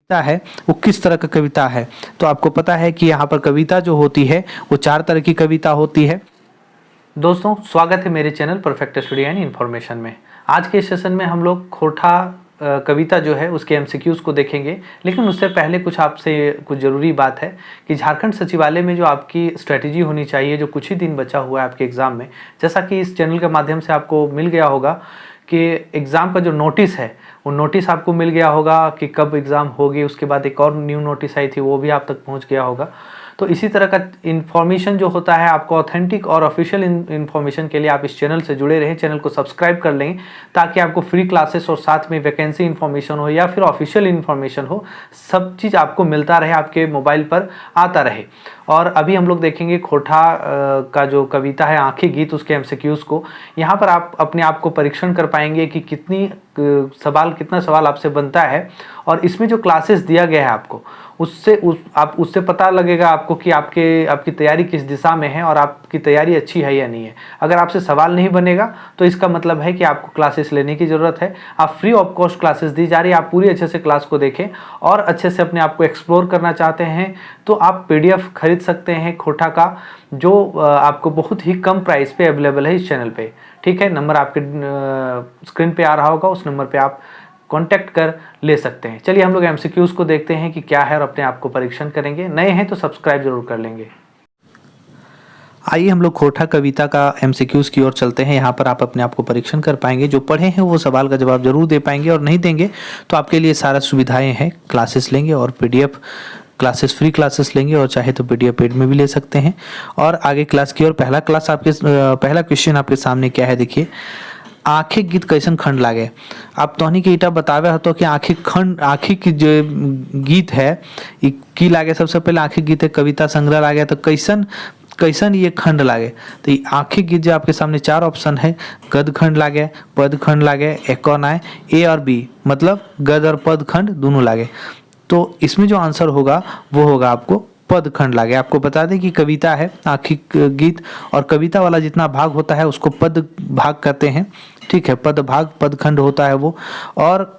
कविता है वो किस तरह का कविता है। तो आपको पता है कि यहाँ पर कविता जो होती है वो 4 तरह की कविता होती है। दोस्तों स्वागत है मेरे channel perfect study and information में। आज के सेशन में हम लोग खोटा कविता जो है उसके एमसीक्यूज़ को देखेंगे, लेकिन उससे पहले आपसे कुछ ज़रूरी बात है कि झारखंड सचिवालय में जो आपकी स्ट्रेटजी होनी चाहिए, जो कुछ ही दिन बचा हुआ है आपके एग्ज़ाम में, जैसा कि इस चैनल के माध्यम से आपको मिल गया होगा कि एग्ज़ाम का जो नोटिस है वो नोटिस आपको मिल गया होगा कि कब एग्ज़ाम होगी। उसके बाद एक और न्यू नोटिस आई थी, वो भी आप तक पहुंच गया होगा। तो इसी तरह का इन्फॉर्मेशन जो होता है, आपको ऑथेंटिक और ऑफिशियल इन्फॉर्मेशन के लिए आप इस चैनल से जुड़े रहें, चैनल को सब्सक्राइब कर लें ताकि आपको फ्री क्लासेस और साथ में वैकेंसी इन्फॉर्मेशन हो या फिर ऑफिशियल इन्फॉर्मेशन हो, सब चीज़ आपको मिलता रहे, आपके मोबाइल पर आता रहे। और अभी हम लोग देखेंगे खोटा का जो कविता है आंखें गीत, उसके एमसीक्यूज़ को। यहाँ पर आप अपने आप को परीक्षण कर पाएंगे कि कितना सवाल आपसे बनता है, और इसमें जो क्लासेस दिया गया है आपको उससे पता लगेगा आपको कि आपकी तैयारी किस दिशा में है और आपकी तैयारी अच्छी है या नहीं है। अगर आपसे सवाल नहीं बनेगा तो इसका मतलब है कि आपको क्लासेस लेने की ज़रूरत है। आप फ्री ऑफ कॉस्ट क्लासेस दी जा रही है, आप पूरी अच्छे से क्लास को देखें और अच्छे से अपने आप को एक्सप्लोर करना चाहते हैं तो आप PDF खरीद सकते हैं खोटा का, जो आपको बहुत ही कम प्राइस पे अवेलेबल है इस चैनल पे। ठीक है, नंबर आपके स्क्रीन पे आ रहा होगा, उस नंबर पे आप कांटेक्ट कर ले सकते हैं। चलिए हम लोग एमसीक्यूज़ को देखते हैं कि क्या है और अपने आप को परीक्षण करेंगे। नए हैं तो सब्सक्राइब जरूर कर लेंगे। आइए हम लोग खोटा कविता का एमसीक्यूज़ की ओर चलते हैं। यहाँ पर आप अपने आप को परीक्षण कर पाएंगे, जो पढ़े हैं वो सवाल का जवाब जरूर दे पाएंगे, और नहीं देंगे तो आपके लिए सारा सुविधाएं हैं। क्लासेस लेंगे और PDF क्लासेस, फ्री क्लासेस लेंगे, और चाहे तो PDF पेड में भी ले सकते हैं। और आगे क्लास की ओर पहला क्वेश्चन आपके सामने क्या है, देखिए। आंखें गीत कैसन खंड लागे। आप तोहनी के ईटा बतावे हो तो कि आंखें की जो गीत है की लागे। सबसे पहले आंखें गीत है कविता संग्रह लागे, तो कैसन ये खंड लागे। तो ये आंखें गीत जो आपके सामने 4 ऑप्शन है, गद खंड लागे, पद खंड लागे, एक और आए A और B, मतलब गद और पद खंड दोनों लागे। तो इसमें जो आंसर होगा वो होगा आपको पद खंड लागे। आपको बता दें कि कविता है आंखिक गीत, और कविता वाला जितना भाग होता है उसको पद भाग कहते हैं। ठीक है, पद भाग, पद खंड होता है वो। और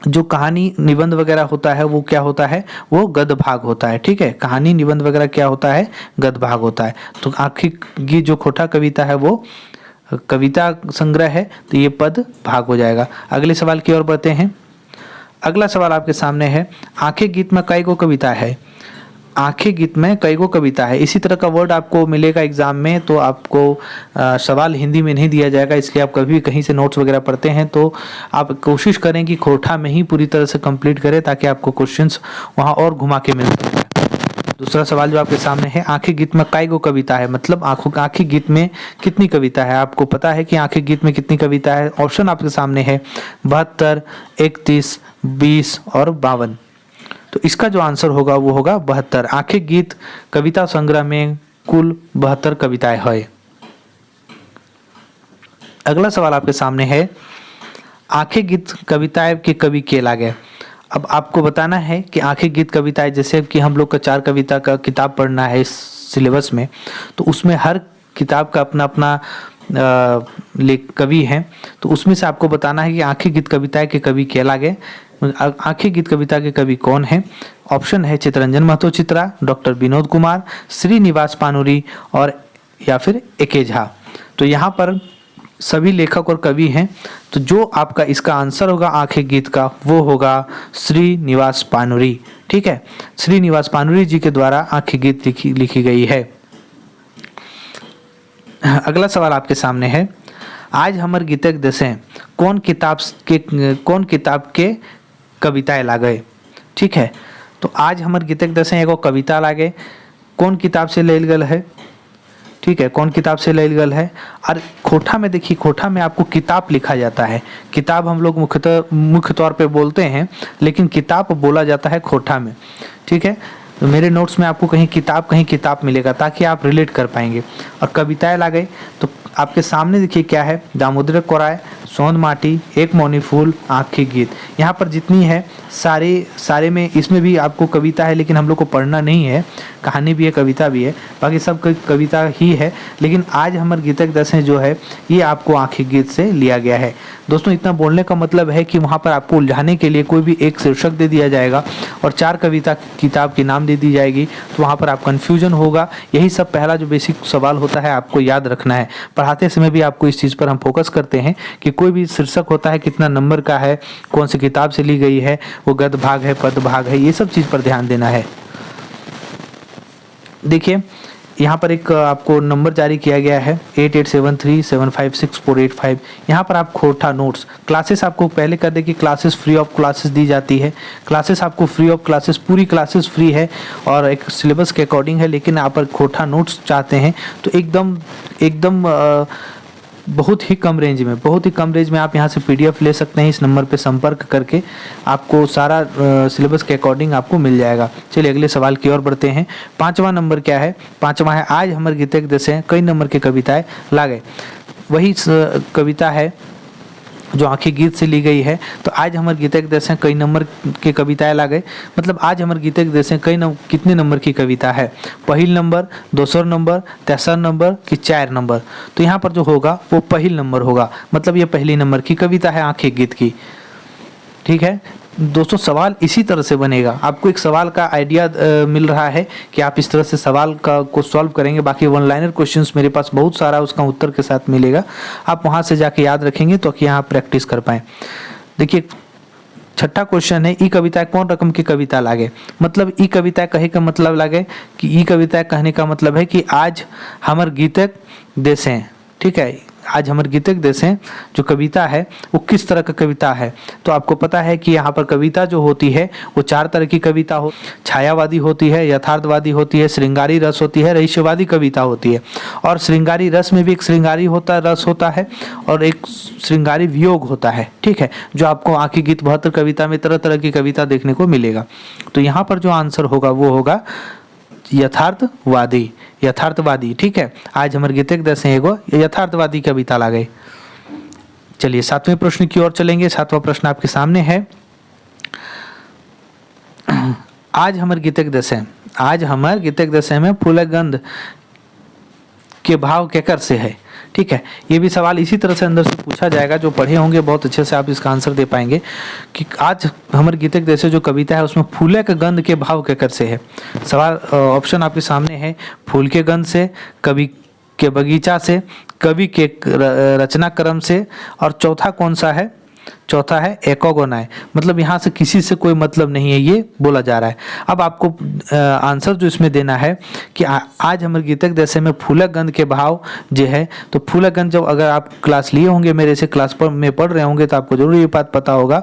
जो कहानी निबंध वगैरह होता है वो क्या होता है, वो गद भाग होता है। ठीक है, कहानी निबंध वगैरह क्या होता है, गद भाग होता है। तो आंखिक गीत जो खोटा कविता है वो कविता संग्रह है, तो ये पद भाग हो जाएगा। अगले सवाल की ओर बढ़ते हैं। अगला सवाल आपके सामने है, आंखें गीत में कई गो कविता है। आंखें गीत में कई गो कविता है, इसी तरह का वर्ड आपको मिलेगा एग्जाम में। तो आपको सवाल हिंदी में नहीं दिया जाएगा, इसलिए आप कभी भी कहीं से नोट्स वगैरह पढ़ते हैं तो आप कोशिश करें कि खोटा में ही पूरी तरह से कंप्लीट करें, ताकि आपको क्वेश्चंस वहां और घुमा के मिल सके। दूसरा सवाल जो आपके सामने है, आंखें गीत में कई गो कविता है, मतलब आंखें गीत में कितनी कविता है। आपको पता है कि आंखें गीत में कितनी कविता है। ऑप्शन आपके सामने है 72, 31, 20 और 52। तो इसका जो आंसर होगा वो होगा 72। आंखें गीत कविता संग्रह में कुल 72 कविताएं है। अगला सवाल आपके सामने है, आंखें गीत कविताएं के कवि के लागे। अब आपको बताना है कि आंखें गीत कविताएं, जैसे कि हम लोग का 4 कविता का किताब पढ़ना है इस सिलेबस में, तो उसमें हर किताब का अपना अपना कवि हैं। तो उसमें से आपको बताना है कि आंखें गीत कविताएं के कवि के लागे। आंखें गीत कविता के कवि कौन है। ऑप्शन है चितरंजन महतो चित्रा, डॉक्टर विनोद कुमार, श्रीनिवास पानुरी और या फिर एके झा। तो यहाँ पर सभी लेखक और कवि हैं। तो जो आपका इसका आंसर होगा आंखें गीत का, वो होगा श्रीनिवास पानुरी। ठीक है, श्रीनिवास पानुरी जी के द्वारा आंखें गीत लिखी गई है। अगला सवाल आपके सामने है, आज हमर गीतक दशे कौन किताब के कविताएं लागे। ठीक है, तो आज हमर गीतक दशे एगो कविता लागे, कौन किताब से लेल गल है। ठीक है, कौन किताब से लेल गल है। और खोटा में देखिए, खोटा में आपको किताब लिखा जाता है। किताब हम लोग मुख्य तौर पे बोलते हैं, लेकिन किताब बोला जाता है खोटा में। ठीक है, तो मेरे नोट्स में आपको कहीं किताब मिलेगा ताकि आप रिलेट कर पाएंगे। और कविताएं ला गई तो आपके सामने देखिए क्या है, दामोदर कोराय, सोंद माटी, एक मौनी फूल, आँख की गीत। यहाँ पर जितनी है सारे में, इसमें भी आपको कविता है लेकिन हम लोग को पढ़ना नहीं है, कहानी भी है कविता भी है, बाकी सब कविता ही है। लेकिन आज हमर गीतक दसें जो है ये आपको आँख की गीत से लिया गया है। दोस्तों इतना बोलने का मतलब है कि वहाँ पर आपको उलझाने के लिए कोई भी एक शीर्षक दे दिया जाएगा और 4 कविता किताब के नाम दे दी जाएगी, तो वहाँ पर आप कन्फ्यूजन होगा। यही सब पहला जो बेसिक सवाल होता है आपको याद रखना है। पढ़ाते समय भी आपको इस चीज़ पर हम फोकस करते हैं कि कोई भी शीर्षक होता है कितना नंबर का है, कौन सी किताब से ली गई है, वो गद्य भाग है, पद्य भाग है, ये सब चीज़ पर ध्यान देना है। देखिए यहाँ पर एक आपको नंबर जारी किया गया है 8873756485। यहाँ पर आप खोटा नोट्स क्लासेस आपको पहले कर दे कि क्लासेस फ्री ऑफ क्लासेस दी जाती है। क्लासेस आपको फ्री ऑफ क्लासेस, पूरी क्लासेस फ्री है और एक सिलेबस के अकॉर्डिंग है। लेकिन आप पर खोटा नोट्स चाहते हैं तो एकदम बहुत ही कम रेंज में आप यहाँ से PDF ले सकते हैं। इस नंबर पे संपर्क करके आपको सारा सिलेबस के अकॉर्डिंग आपको मिल जाएगा। चलिए अगले सवाल की ओर बढ़ते हैं। 5वां नंबर क्या है? 5वां है आज हमर गीतक दसे कई नंबर की कविताएं ला गए। वही कविता है जो आँखी गीत से ली गई है। तो आज हमर गीतक दसे कई नंबर के कविताएं ला गए, मतलब आज हमर गीतक दसे कितने नंबर की कविता है? पहिल नंबर, दूसर नंबर, तेसर नंबर कि 4 नंबर? तो यहाँ पर जो होगा वो पहिल नंबर होगा, मतलब ये पहली नंबर की कविता है आँखी गीत की। ठीक है दोस्तों, सवाल इसी तरह से बनेगा। आपको एक सवाल का आइडिया मिल रहा है कि आप इस तरह से सवाल को सॉल्व करेंगे। बाकी वन लाइनर क्वेश्चंस मेरे पास बहुत सारा उसका उत्तर के साथ मिलेगा, आप वहां से जाके याद रखेंगे तो कि यहाँ प्रैक्टिस कर पाएं। देखिए 6ठा क्वेश्चन है, ई कविता कौन रकम की कविता लागे? मतलब ई कविता कहे का मतलब लागे कि ई कविता कहने का मतलब है कि आज हमर गीतक देसे, ठीक है, आज हमर गीतक देसे जो कविता है वो किस तरह का कविता है? तो आपको पता है कि यहाँ पर कविता जो होती है वो 4 तरह की कविता हो, छायावादी होती है, यथार्थवादी होती है, श्रृंगारी रस होती है, रहस्यवादी कविता होती है। और श्रृंगारी रस में भी एक श्रृंगारी रस होता है और एक श्रृंगारी वियोग होता है। ठीक है, जो आपको आँखी गीत 72 कविता में तरह तरह की कविता देखने को मिलेगा। तो यहाँ पर जो आंसर होगा वो होगा यथार्थवादी। ठीक है, आज हमर गीतक दसे एगो यथार्थवादी कविता ला गई। चलिए 7वें प्रश्न की ओर चलेंगे। 7वां प्रश्न आपके सामने है, आज हमर गीतक दसे में फूलगंध के भाव केकर से है? ठीक है, ये भी सवाल इसी तरह से अंदर से पूछा जाएगा। जो पढ़े होंगे बहुत अच्छे से आप इसका आंसर दे पाएंगे कि आज हमर गीतक जैसे जो कविता है उसमें फूले के गंध के भाव केकर से है। सवाल ऑप्शन आपके सामने है, फूल के गंध से, कवि के बगीचा से, कवि के रचना क्रम से, और चौथा कौन सा है? चौथा है एकोगोनाय, मतलब यहाँ से किसी से कोई मतलब नहीं है, ये बोला जा रहा है। अब आपको आंसर जो इसमें देना है कि आज हमर गीतक दसे में फूलक गंध के भाव जो है, तो फूलक गंध जब अगर आप क्लास लिए होंगे, मेरे से क्लास पर में पढ़ रहे होंगे तो आपको जरूर ये बात पता होगा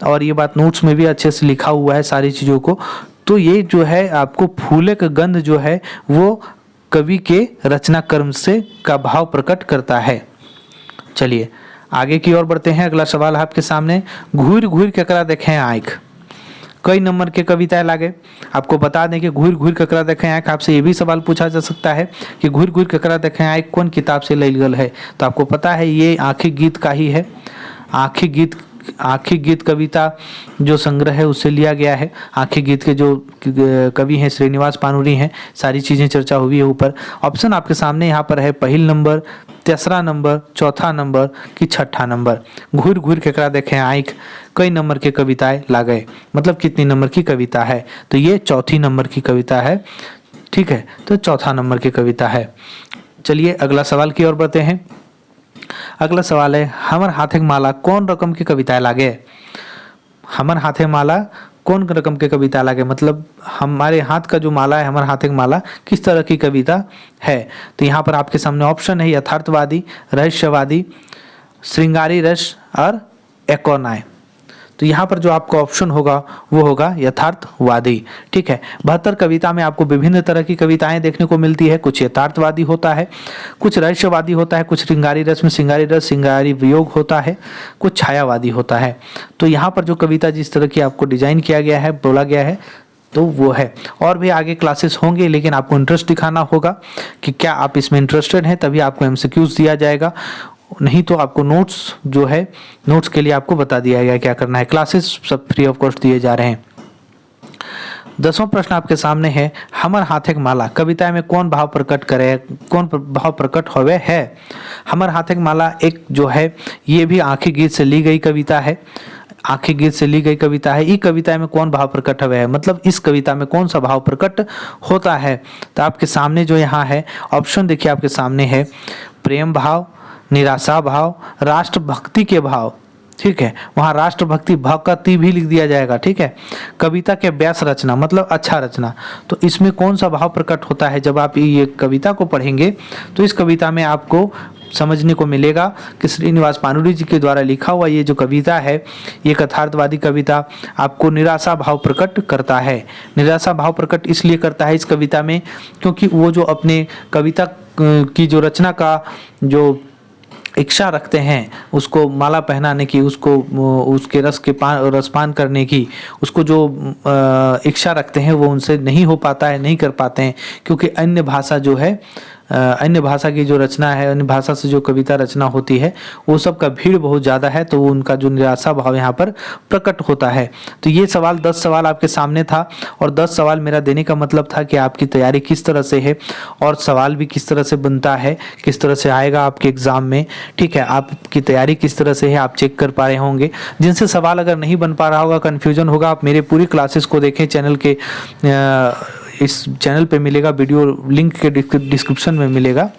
और ये बात नोट्स में भी अच्छे से लिखा हुआ है सारी चीज़ों को। तो ये जो है आपको फूलक गंध जो है वो कवि के रचना क्रम से का भाव प्रकट करता है। चलिए आगे की ओर बढ़ते हैं। अगला सवाल है आपके सामने, घूर घूर केकरा देखें आँख, कई नंबर के कविताएं लागे? आपको बता दें कि घूर घूर केकरा देखें आँख, आपसे ये भी सवाल पूछा जा सकता है कि घूर घूर केकरा देखें आँख कौन किताब से लेल गल है? तो आपको पता है ये आँखी गीत का ही है। आँखी गीत कविता जो संग्रह है उससे लिया गया है। आँखी गीत के जो कवि हैं श्रीनिवास पानुरी हैं, सारी चीज़ें चर्चा हुई है ऊपर। ऑप्शन आपके सामने यहाँ पर है, पहिल नंबर, तीसरा नंबर, चौथा नंबर कि 6ठा नंबर। घूर घूर केकरा देखें आँख कई नंबर के कविताएं ला गए, मतलब कितनी नंबर की कविता है? तो ये चौथी नंबर की कविता है। ठीक है, तो चौथा नंबर की कविता है। चलिए अगला सवाल की ओर बढ़ते हैं। अगला सवाल है, हमर हाथे माला कौन रकम की कविताएं लागे? हमर हाथे माला कौन रकम के कविता लागे, मतलब हमारे हाथ का जो माला है, हमारे हाथे माला किस तरह की कविता है? तो यहाँ पर आपके सामने ऑप्शन है, यथार्थवादी, रहस्यवादी, श्रृंगारी रस और एकोनाय। तो यहाँ पर जो आपका ऑप्शन होगा वो होगा यथार्थवादी। ठीक है, 72 कविता में आपको विभिन्न तरह की कविताएं देखने को मिलती है। कुछ यथार्थवादी होता है, कुछ रहस्यवादी होता है, कुछ श्रृंगारी रस में श्रृंगारी रस श्रृंगारी वियोग होता है, कुछ छायावादी होता है। तो यहाँ पर जो कविता जिस तरह की आपको डिजाइन किया गया है, बोला गया है, तो वो है। और भी आगे क्लासेस होंगे, लेकिन आपको इंटरेस्ट दिखाना होगा कि क्या आप इसमें इंटरेस्टेड हैं, तभी आपको एमसीक्यूज दिया जाएगा। नहीं तो आपको नोट्स जो है, नोट्स के लिए आपको बता दिया गया क्या करना है। क्लासेस सब फ्री ऑफ कॉस्ट दिए जा रहे हैं। 10वां प्रश्न आपके सामने है, हमर हाथेक माला कविता में कौन भाव प्रकट करे, कौन भाव प्रकट होवे है। हमर हाथेक माला एक जो है ये भी आँखी गीत से ली गई कविता है। आँखी गीत से ली गई कविता है। ई कविता में कौन भाव प्रकट हुए है, मतलब इस कविता में कौन सा भाव प्रकट होता है। तो आपके सामने जो यहाँ है ऑप्शन देखिए, आपके सामने है प्रेम भाव, निराशा भाव, राष्ट्रभक्ति के भाव। ठीक है, वहाँ राष्ट्रभक्ति भक्ति भी लिख दिया जाएगा। ठीक है, कविता के व्यास रचना मतलब अच्छा रचना। तो इसमें कौन सा भाव प्रकट होता है, जब आप ये कविता को पढ़ेंगे तो इस कविता में आपको समझने को मिलेगा कि श्रीनिवास पानुरी जी के द्वारा लिखा हुआ ये जो कविता है, ये कथार्थवादी कविता आपको निराशा भाव प्रकट करता है। निराशा भाव प्रकट इसलिए करता है इस कविता में क्योंकि वो जो अपने कविता की जो रचना का जो इच्छा रखते हैं, उसको माला पहनाने की, उसको उसके रसपान करने की, उसको जो इच्छा रखते हैं वो उनसे नहीं हो पाता है, नहीं कर पाते हैं, क्योंकि अन्य भाषा जो है, अन्य भाषा की जो रचना है, अन्य भाषा से जो कविता रचना होती है वो सब का भीड़ बहुत ज़्यादा है, तो उनका जो निराशा भाव यहाँ पर प्रकट होता है। तो ये सवाल 10 सवाल आपके सामने था, और 10 सवाल मेरा देने का मतलब था कि आपकी तैयारी किस तरह से है और सवाल भी किस तरह से बनता है, किस तरह से आएगा आपके एग्ज़ाम में। ठीक है, आपकी तैयारी किस तरह से है आप चेक कर पा रहे होंगे। जिनसे सवाल अगर नहीं बन पा रहा होगा, कन्फ्यूजन होगा, आप मेरे पूरी क्लासेस को देखें। चैनल के इस चैनल पे मिलेगा वीडियो, लिंक के डिस्क्रिप्शन में मिलेगा,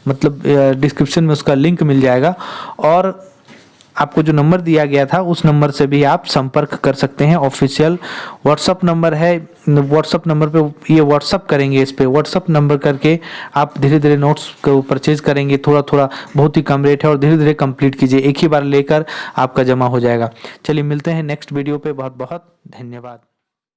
मतलब डिस्क्रिप्शन में उसका लिंक मिल जाएगा। और आपको जो नंबर दिया गया था उस नंबर से भी आप संपर्क कर सकते हैं। ऑफिशियल व्हाट्सअप नंबर है, व्हाट्सअप नंबर पे ये व्हाट्सअप करेंगे, इस पे व्हाट्सअप नंबर करके आप धीरे धीरे नोट्स को परचेज करेंगे। थोड़ा थोड़ा बहुत ही कम रेट है, और धीरे धीरे कंप्लीट कीजिए, एक ही बार लेकर आपका जमा हो जाएगा। चलिए मिलते हैं नेक्स्ट वीडियो पे। बहुत बहुत धन्यवाद।